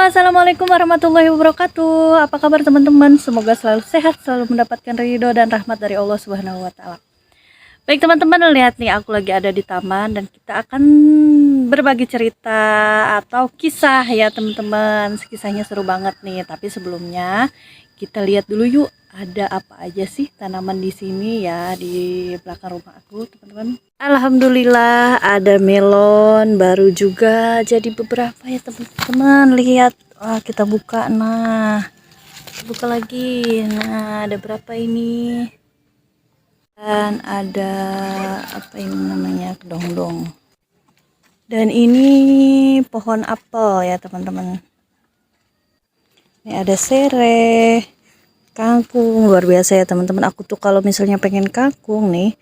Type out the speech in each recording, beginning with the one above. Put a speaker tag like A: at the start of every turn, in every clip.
A: Assalamualaikum warahmatullahi wabarakatuh. Apa kabar teman-teman? Semoga selalu sehat, selalu mendapatkan ridho dan rahmat dari Allah Subhanahu wa taala. Baik teman-teman, lihat nih aku lagi ada di taman dan kita akan berbagi cerita atau kisah ya teman-teman. Kisahnya seru banget nih, tapi sebelumnya kita lihat dulu yuk ada apa aja sih tanaman di sini ya di belakang rumah aku teman-teman. Alhamdulillah ada melon baru juga jadi beberapa ya teman-teman. Lihat, wah kita buka, nah kita buka lagi, nah ada berapa ini, dan ada apa ini namanya, kedongdong, dan ini pohon apel ya teman-teman. Ini ada serai, kangkung, luar biasa ya teman-teman. Aku tuh kalau misalnya pengen kangkung nih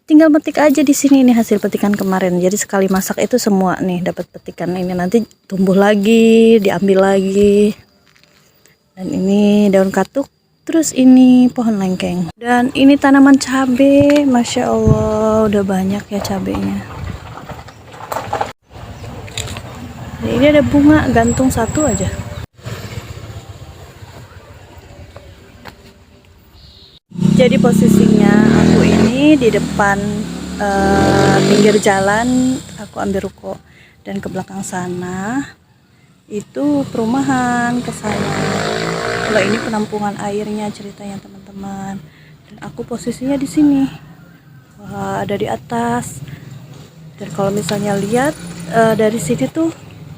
A: tinggal petik aja di sini, nih hasil petikan kemarin. Jadi sekali masak itu semua nih dapat petikan ini, nanti tumbuh lagi, diambil lagi. Dan ini daun katuk, terus ini pohon lengkeng, dan ini tanaman cabe. Masya Allah udah banyak ya cabenya. Dan ini ada bunga gantung satu aja. Jadi posisinya aku ini di depan pinggir jalan, aku ambil ruko, dan ke belakang sana itu perumahan ke sana. Kalau ini penampungan airnya ceritanya teman-teman. Dan aku posisinya di sini. Wah, ada di atas. Dan kalau misalnya lihat dari sini tuh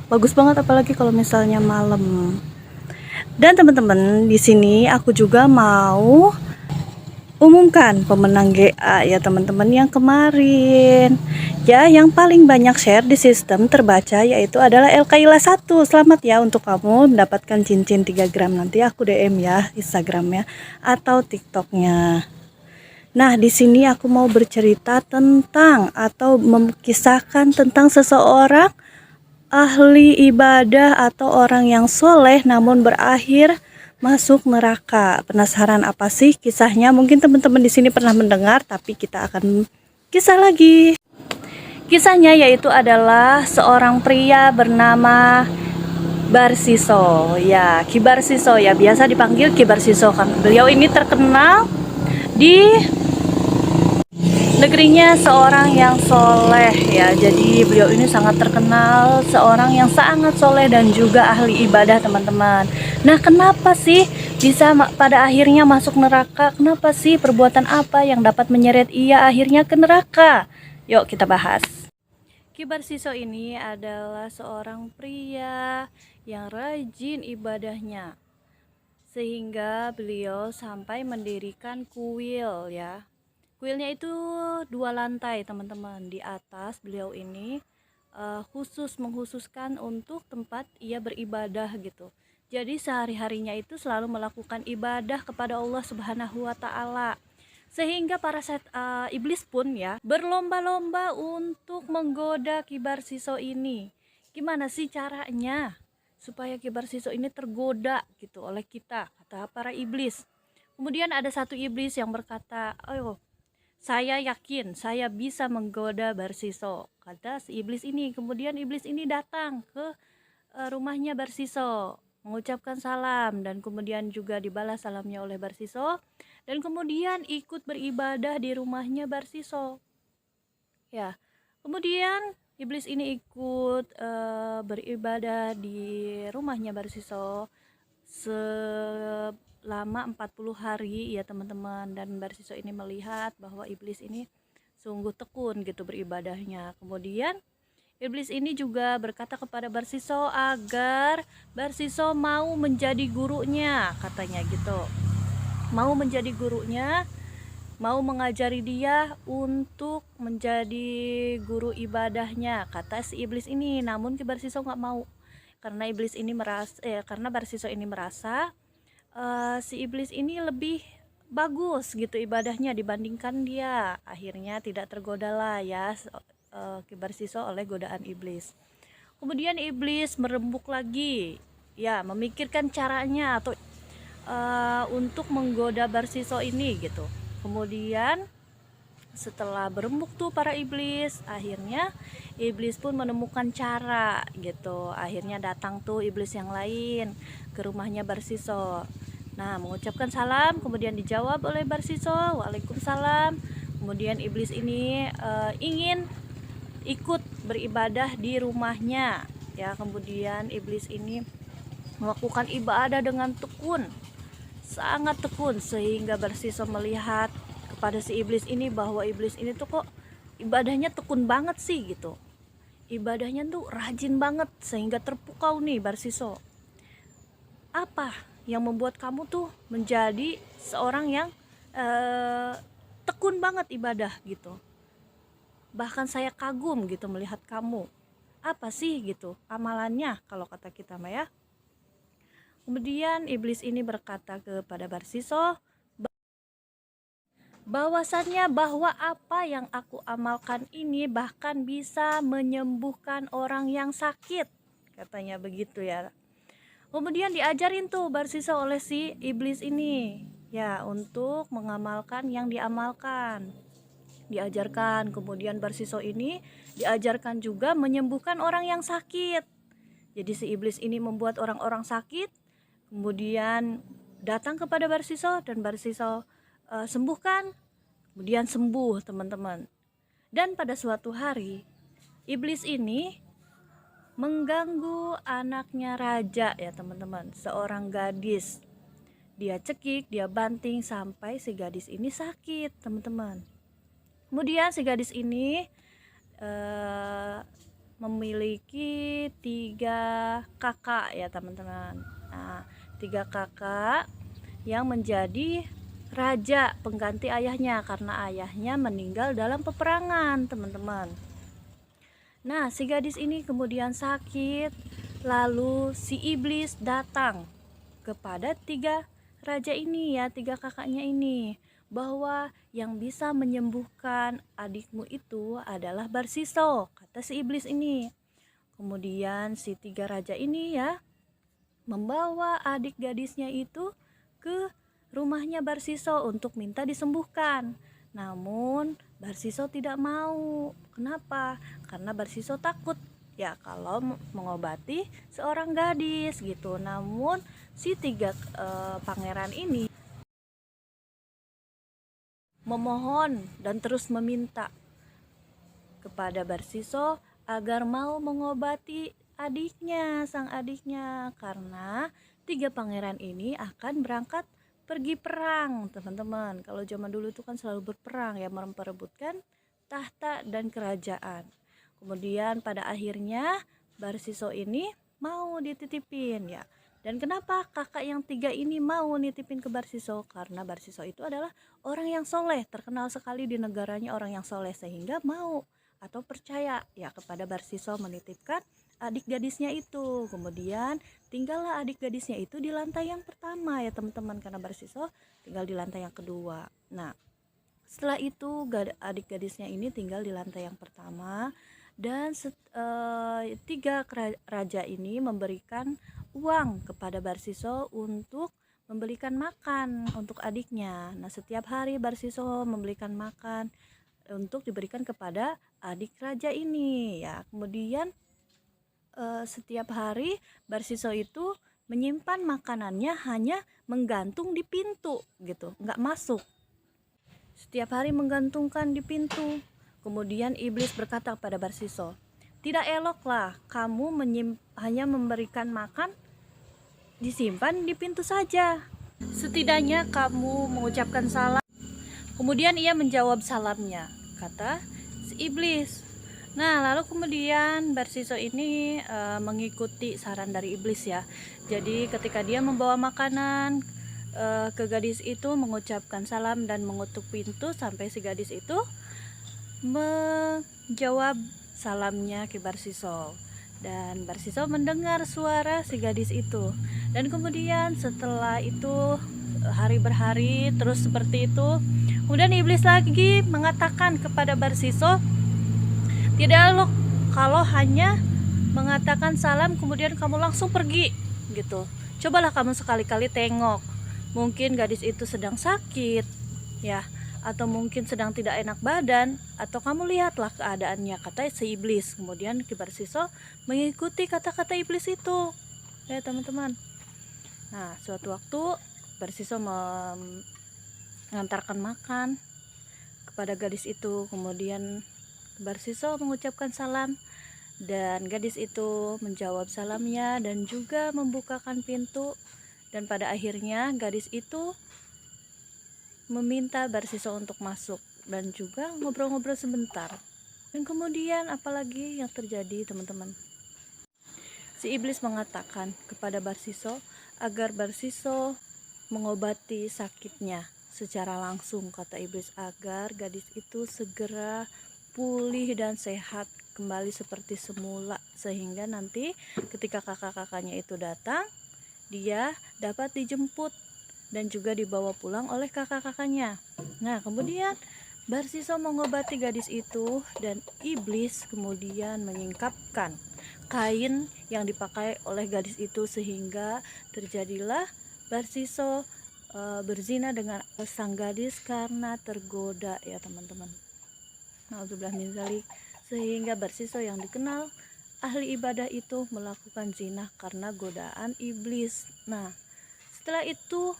A: bagus banget, apalagi kalau misalnya malam. Dan teman-teman, di sini aku juga mau umumkan pemenang GA ya teman-teman yang kemarin ya, yang paling banyak share di sistem terbaca yaitu adalah Elkaila 1. Selamat ya untuk kamu mendapatkan cincin 3 gram. Nanti aku DM ya Instagramnya atau TikToknya. Nah di sini aku mau bercerita tentang atau mengisahkan tentang seseorang ahli ibadah atau orang yang soleh namun berakhir masuk neraka. Penasaran apa sih kisahnya? Mungkin teman-teman di sini pernah mendengar, tapi kita akan kisah lagi. Kisahnya yaitu adalah seorang pria bernama Barsiso. Ya, Ki Barsiso ya, biasa dipanggil Ki Barsiso kan. Beliau ini terkenal di negerinya seorang yang soleh ya. Jadi beliau ini sangat terkenal seorang yang sangat soleh dan juga ahli ibadah teman-teman. Nah kenapa sih bisa pada akhirnya masuk neraka? Kenapa sih, perbuatan apa yang dapat menyeret ia akhirnya ke neraka? Yuk kita bahas. Ki Barsiso ini adalah seorang pria yang rajin ibadahnya, sehingga beliau sampai mendirikan kuil ya. Kuilnya itu 2 lantai teman-teman. Di atas beliau ini menghususkan untuk tempat ia beribadah gitu. Jadi sehari-harinya itu selalu melakukan ibadah kepada Allah Subhanahu wa taala. Sehingga para iblis pun ya berlomba-lomba untuk menggoda Ki Barsiso ini. Gimana sih caranya supaya Ki Barsiso ini tergoda gitu oleh kita, kata para iblis. Kemudian ada satu iblis yang berkata, "Oh, saya yakin saya bisa menggoda Barsiso," kata si iblis ini. Kemudian iblis ini datang ke rumahnya Barsiso, mengucapkan salam, dan kemudian juga dibalas salamnya oleh Barsiso, dan kemudian ikut beribadah di rumahnya Barsiso. Ya, kemudian iblis ini ikut beribadah di rumahnya Barsiso selama 40 hari ya teman-teman. Dan Barsiso ini melihat bahwa iblis ini sungguh tekun gitu beribadahnya. Kemudian iblis ini juga berkata kepada Barsiso agar Barsiso mau menjadi gurunya, katanya gitu. Mau menjadi gurunya, mau mengajari dia untuk menjadi guru ibadahnya, kata si iblis ini. Namun Ki Barsiso nggak mau, karena Barsiso ini merasa si iblis ini lebih bagus gitu ibadahnya dibandingkan dia. Akhirnya tidak tergodalah ya Ki Barsiso oleh godaan iblis. Kemudian iblis merembuk lagi ya, memikirkan caranya atau untuk menggoda Barsiso ini gitu. Kemudian setelah berembuk tuh para iblis, akhirnya iblis pun menemukan cara gitu. Akhirnya datang tuh iblis yang lain ke rumahnya Barsiso. Nah, mengucapkan salam, kemudian dijawab oleh Barsiso, "Waalaikumsalam." Kemudian iblis ini ingin ikut beribadah di rumahnya ya. Kemudian iblis ini melakukan ibadah dengan tekun, sangat tekun, sehingga Barsiso melihat kepada si iblis ini bahwa iblis ini tuh kok ibadahnya tekun banget sih gitu, ibadahnya tuh rajin banget, sehingga terpukau nih Barsiso, apa yang membuat kamu tuh menjadi seorang yang tekun banget ibadah gitu, bahkan saya kagum gitu melihat kamu, apa sih gitu amalannya kalau kata kita mah ya. Kemudian iblis ini berkata kepada Barsiso bahwasannya bahwa apa yang aku amalkan ini bahkan bisa menyembuhkan orang yang sakit, katanya begitu ya. Kemudian diajarin tuh Barsiso oleh si iblis ini ya untuk mengamalkan yang diamalkan, diajarkan. Kemudian Barsiso ini diajarkan juga menyembuhkan orang yang sakit. Jadi si iblis ini membuat orang-orang sakit, kemudian datang kepada Barsiso dan Barsiso sembuhkan, kemudian sembuh teman-teman. Dan pada suatu hari iblis ini mengganggu anaknya raja ya teman-teman, seorang gadis. Dia cekik, dia banting sampai si gadis ini sakit teman-teman. Kemudian si gadis ini memiliki 3 kakak ya teman-teman. Nah, 3 kakak yang menjadi raja pengganti ayahnya karena ayahnya meninggal dalam peperangan teman-teman. Nah, si gadis ini kemudian sakit, lalu si iblis datang kepada 3 raja ini ya, 3 kakaknya ini, bahwa yang bisa menyembuhkan adikmu itu adalah Barsiso, kata si iblis ini. Kemudian si 3 raja ini ya membawa adik gadisnya itu ke rumahnya Barsiso untuk minta disembuhkan. Namun Barsiso tidak mau. Kenapa? Karena Barsiso takut ya kalau mengobati seorang gadis gitu. Namun si 3 pangeran ini memohon dan terus meminta kepada Barsiso agar mau mengobati adiknya, sang adiknya, karena 3 pangeran ini akan berangkat pergi perang teman-teman. Kalau zaman dulu itu kan selalu berperang ya, memperebutkan tahta dan kerajaan. Kemudian pada akhirnya Barsiso ini mau dititipin ya. Dan kenapa kakak yang 3 ini mau nitipin ke Barsiso? Karena Barsiso itu adalah orang yang soleh, terkenal sekali di negaranya orang yang soleh, sehingga mau atau percaya ya kepada Barsiso menitipkan adik gadisnya itu. Kemudian tinggallah adik gadisnya itu di lantai yang pertama ya teman-teman, karena Barsiso tinggal di lantai yang kedua. Nah, setelah itu adik gadisnya ini tinggal di lantai yang pertama, dan 3 raja ini memberikan uang kepada Barsiso untuk membelikan makan untuk adiknya. Nah, setiap hari Barsiso membelikan makan untuk diberikan kepada adik raja ini ya. Kemudian setiap hari Barsiso itu menyimpan makanannya hanya menggantung di pintu gitu, nggak masuk. Setiap hari menggantungkan di pintu. Kemudian iblis berkata kepada Barsiso, "Tidak eloklah kamu hanya memberikan makan disimpan di pintu saja. Setidaknya kamu mengucapkan salam." Kemudian ia menjawab salamnya, kata si iblis. Nah, lalu kemudian Barsiso ini mengikuti saran dari iblis ya. Jadi ketika dia membawa makanan ke gadis itu, mengucapkan salam dan mengetuk pintu sampai si gadis itu menjawab salamnya ke Barsiso. Dan Barsiso mendengar suara si gadis itu. Dan kemudian setelah itu hari berhari terus seperti itu. Kemudian iblis lagi mengatakan kepada Barsiso, "Tidak elok kalau hanya mengatakan salam kemudian kamu langsung pergi gitu. Cobalah kamu sekali-kali tengok. Mungkin gadis itu sedang sakit ya, atau mungkin sedang tidak enak badan, atau kamu lihatlah keadaannya, kata si iblis. Kemudian Ki Barsiso mengikuti kata-kata iblis itu, ya teman-teman. Nah, suatu waktu Barsiso mengantarkan makan kepada gadis itu. Kemudian Barsiso mengucapkan salam, dan gadis itu menjawab salamnya dan juga membukakan pintu. Dan pada akhirnya gadis itu meminta Barsiso untuk masuk dan juga ngobrol-ngobrol sebentar. Dan kemudian apalagi yang terjadi, teman-teman? Si iblis mengatakan kepada Barsiso agar Barsiso mengobati sakitnya secara langsung, kata iblis, agar gadis itu segera pulih dan sehat kembali seperti semula, sehingga nanti ketika kakak-kakaknya itu datang, dia dapat dijemput dan juga dibawa pulang oleh kakak-kakaknya. Nah, kemudian Barsiso mengobati gadis itu, dan iblis kemudian menyingkapkan kain yang dipakai oleh gadis itu, sehingga terjadilah Barsiso berzina dengan sang gadis karena tergoda, ya teman-teman. Nauzubillah min dzalik. Sehingga Barsiso yang dikenal ahli ibadah itu melakukan zina karena godaan iblis. Nah, setelah itu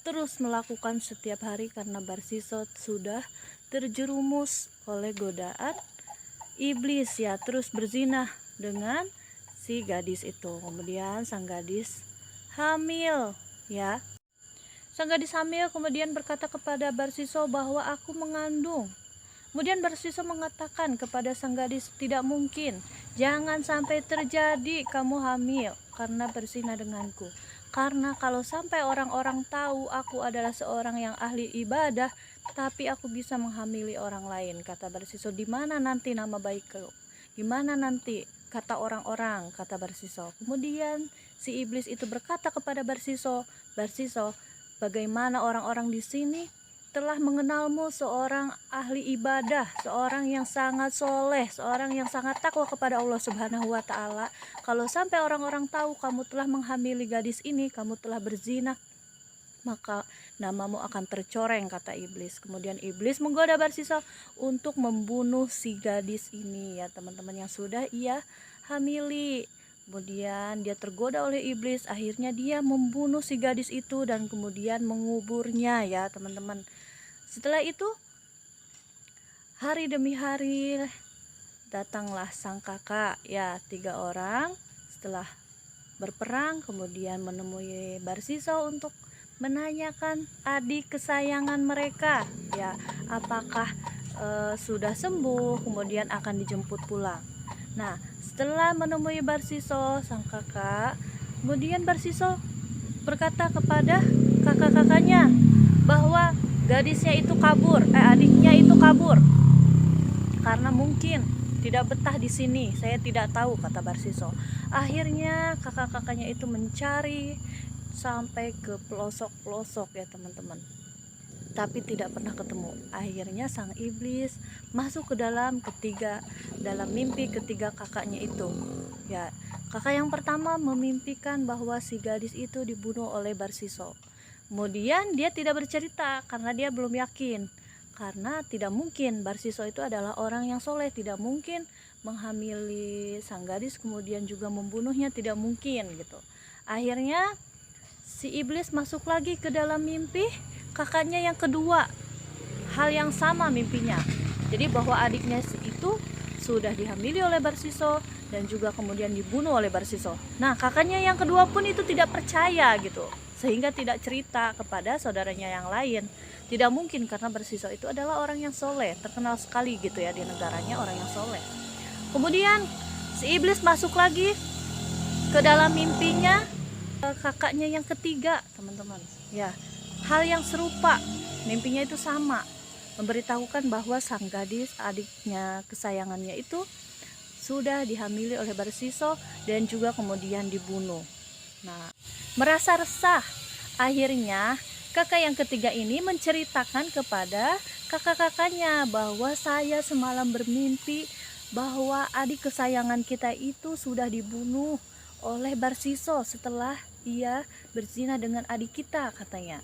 A: terus melakukan setiap hari karena Barsiso sudah terjerumus oleh godaan iblis, ya, terus berzina dengan si gadis itu. Kemudian sang gadis hamil, ya. Sang gadis hamil kemudian berkata kepada Barsiso bahwa aku mengandung. Kemudian Barsiso mengatakan kepada sang gadis, tidak mungkin, jangan sampai terjadi kamu hamil karena berzina denganku. Karena kalau sampai orang-orang tahu aku adalah seorang yang ahli ibadah, tapi aku bisa menghamili orang lain, kata Barsiso. Di mana nanti nama baikku? Gimana nanti kata orang-orang, kata Barsiso. Kemudian si iblis itu berkata kepada Barsiso, Barsiso, bagaimana orang-orang di sini telah mengenalmu seorang ahli ibadah, seorang yang sangat soleh, seorang yang sangat takwa kepada Allah Subhanahu wa Ta'ala. Kalau sampai orang-orang tahu kamu telah menghamili gadis ini, kamu telah berzina, maka namamu akan tercoreng, kata iblis. Kemudian iblis menggoda Barsiso untuk membunuh si gadis ini, ya teman-teman, yang sudah ia hamili. Kemudian dia tergoda oleh iblis, akhirnya dia membunuh si gadis itu dan kemudian menguburnya, ya teman-teman. Setelah itu hari demi hari datanglah sang kakak, ya, 3 orang setelah berperang kemudian menemui Barsiso untuk menanyakan adik kesayangan mereka, ya, apakah sudah sembuh, kemudian akan dijemput pulang. Nah, setelah menemui Barsiso sang kakak, kemudian Barsiso berkata kepada kakak-kakaknya bahwa gadisnya itu kabur, adiknya itu kabur karena mungkin tidak betah di sini. Saya tidak tahu, kata Barsiso. Akhirnya kakak-kakaknya itu mencari sampai ke pelosok-pelosok, ya teman-teman, tapi tidak pernah ketemu. Akhirnya sang iblis masuk ke dalam mimpi ketiga kakaknya itu, ya. Kakak yang pertama memimpikan bahwa si gadis itu dibunuh oleh Barsiso. Kemudian dia tidak bercerita karena dia belum yakin, karena tidak mungkin Barsiso itu adalah orang yang soleh, tidak mungkin menghamili sang gadis kemudian juga membunuhnya, tidak mungkin gitu. Akhirnya si iblis masuk lagi ke dalam mimpi kakaknya yang kedua, hal yang sama mimpinya, jadi bahwa adiknya itu sudah dihamili oleh Barsiso dan juga kemudian dibunuh oleh Barsiso. Nah, kakaknya yang kedua pun itu tidak percaya gitu, sehingga tidak cerita kepada saudaranya yang lain. Tidak mungkin karena Barsiso itu adalah orang yang soleh, terkenal sekali gitu ya di negaranya, orang yang soleh. Kemudian si iblis masuk lagi ke dalam mimpinya kakaknya yang ketiga, teman-teman, ya. Hal yang serupa, mimpinya itu sama, memberitahukan bahwa sang gadis, adiknya kesayangannya itu sudah dihamili oleh Barsiso dan juga kemudian dibunuh. Nah, merasa resah, akhirnya kakak yang ketiga ini menceritakan kepada kakak-kakaknya bahwa saya semalam bermimpi bahwa adik kesayangan kita itu sudah dibunuh oleh Barsiso setelah ia berzina dengan adik kita, katanya.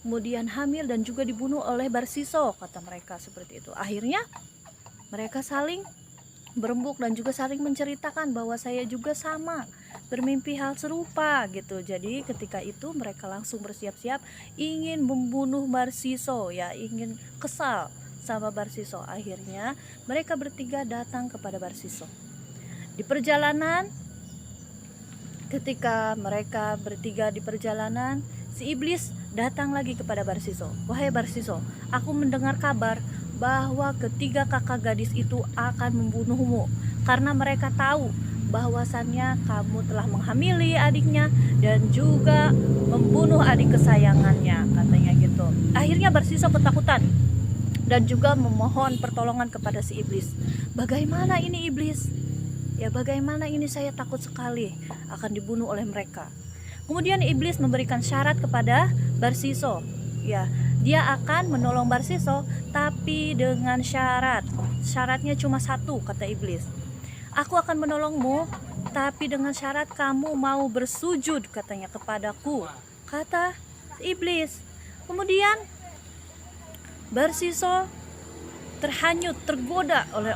A: kemudian hamil dan juga dibunuh oleh Barsiso, kata mereka seperti itu. Akhirnya mereka saling berembuk dan juga saling menceritakan bahwa saya juga sama bermimpi hal serupa gitu. Jadi ketika itu mereka langsung bersiap-siap ingin membunuh Barsiso, ya, ingin kesal sama Barsiso. Akhirnya mereka bertiga datang kepada Barsiso. Di perjalanan, ketika mereka bertiga di perjalanan, si iblis datang lagi kepada Barsiso. Wahai Barsiso, aku mendengar kabar bahwa ketiga kakak gadis itu akan membunuhmu karena mereka tahu bahwasannya kamu telah menghamili adiknya dan juga membunuh adik kesayangannya, katanya gitu. Akhirnya Barsiso ketakutan dan juga memohon pertolongan kepada si iblis. Bagaimana ini iblis? Ya, bagaimana ini, saya takut sekali akan dibunuh oleh mereka. Kemudian iblis memberikan syarat kepada Barsiso. Ya, dia akan menolong Barsiso tapi dengan syarat. Syaratnya cuma satu, kata iblis. Aku akan menolongmu tapi dengan syarat kamu mau bersujud, katanya, kepadaku, kata iblis. Kemudian Barsiso terhanyut, tergoda oleh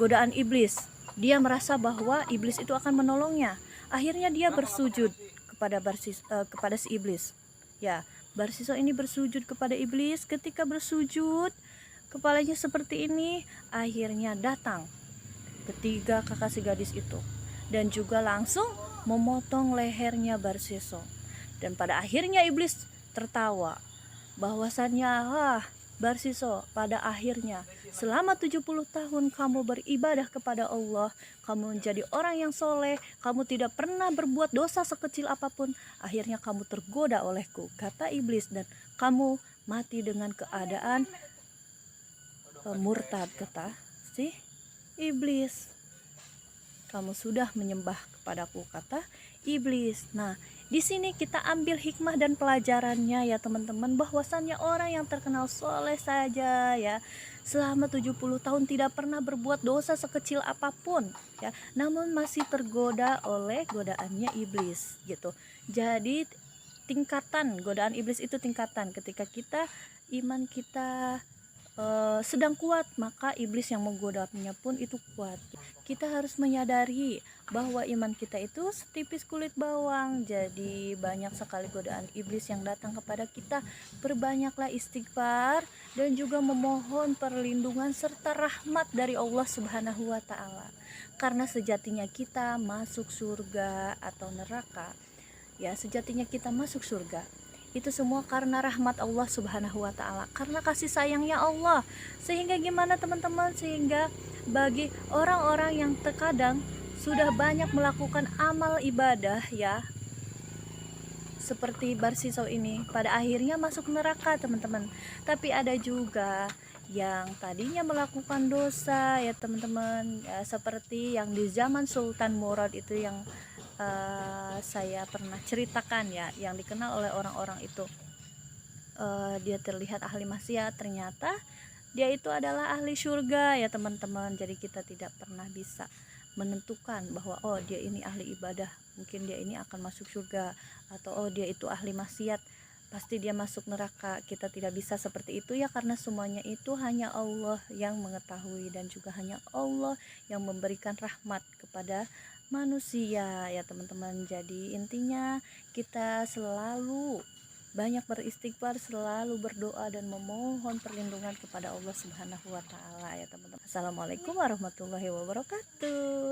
A: godaan iblis. Dia merasa bahwa iblis itu akan menolongnya. Akhirnya dia bersujud kepada kepada si iblis. Ya, Barsiso ini bersujud kepada iblis. Ketika bersujud, kepalanya seperti ini. Akhirnya datang ketiga kakak si gadis itu dan juga langsung memotong lehernya Barsiso. Dan pada akhirnya iblis tertawa bahwasannya, Barsiso, pada akhirnya selama 70 tahun kamu beribadah kepada Allah, kamu menjadi orang yang soleh, kamu tidak pernah berbuat dosa sekecil apapun, akhirnya kamu tergoda olehku, kata iblis, dan kamu mati dengan keadaan murtad, kata si iblis. Kamu sudah menyembah kepadaku, kata iblis. Nah, di sini kita ambil hikmah dan pelajarannya, ya teman-teman, bahwasannya orang yang terkenal soleh saja, ya, selama 70 tahun tidak pernah berbuat dosa sekecil apapun, ya, namun masih tergoda oleh godaannya iblis gitu. Jadi tingkatan godaan iblis itu tingkatan. Ketika kita iman kita sedang kuat, maka iblis yang menggodanya pun itu kuat. Kita harus menyadari bahwa iman kita itu setipis kulit bawang, jadi banyak sekali godaan iblis yang datang kepada kita. Perbanyaklah istighfar dan juga memohon perlindungan serta rahmat dari Allah Subhanahu wa Ta'ala, karena sejatinya kita masuk surga atau neraka, ya, sejatinya kita masuk surga itu semua karena rahmat Allah Subhanahu wa Ta'ala, karena kasih sayangnya Allah. Sehingga gimana teman-teman, sehingga bagi orang-orang yang terkadang sudah banyak melakukan amal ibadah, ya, seperti Barsiso ini, pada akhirnya masuk neraka teman-teman. Tapi ada juga yang tadinya melakukan dosa, ya teman-teman, ya, seperti yang di zaman Sultan Murad itu yang saya pernah ceritakan, ya, yang dikenal oleh orang-orang itu. Dia terlihat ahli maksiat, ternyata dia itu adalah ahli surga, ya teman-teman. Jadi kita tidak pernah bisa menentukan bahwa oh dia ini ahli ibadah, mungkin dia ini akan masuk surga, atau oh dia itu ahli maksiat, pasti dia masuk neraka. Kita tidak bisa seperti itu, ya, karena semuanya itu hanya Allah yang mengetahui dan juga hanya Allah yang memberikan rahmat kepada manusia, ya teman-teman. Jadi intinya kita selalu banyak beristighfar, selalu berdoa dan memohon perlindungan kepada Allah Subhanahu wa Ta'ala, ya teman-teman. Assalamualaikum warahmatullahi wabarakatuh.